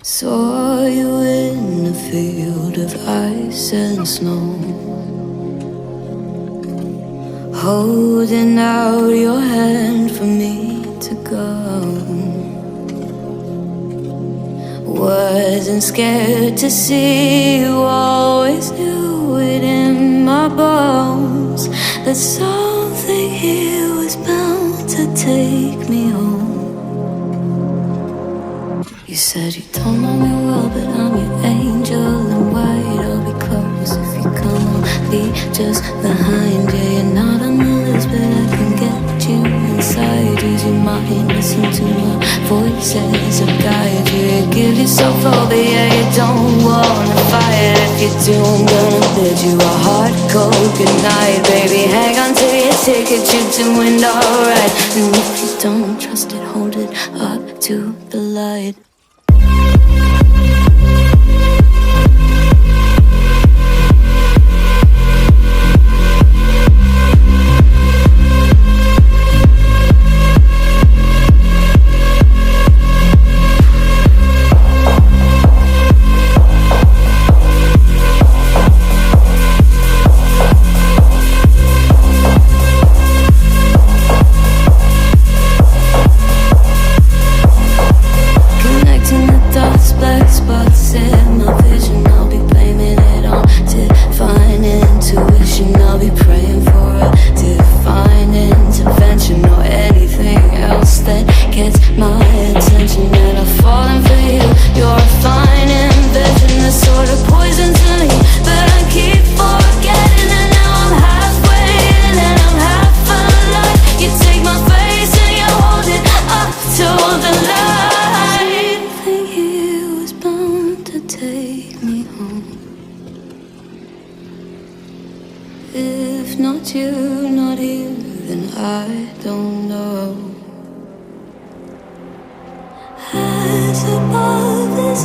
Saw you in a field of ice and snow, holding out your hand for me to go. Wasn't scared to see you, always knew it in my bones that something here was bound to take me home. You said you don't know me well, but I'm your angel in white. I'll be close if you come, I'll be just behind you. You're not on the list, but I can get you inside. Use your mind, listen to my voices and guide you. You give yourself over, yeah, you don't wanna fight. If you do, I'm gonna bid you a hard cold goodnight. Baby, hang on to your ticket, you're doing alright. And if you don't trust it, hold it up to the light. If not you, not here, then I don't know. As above, as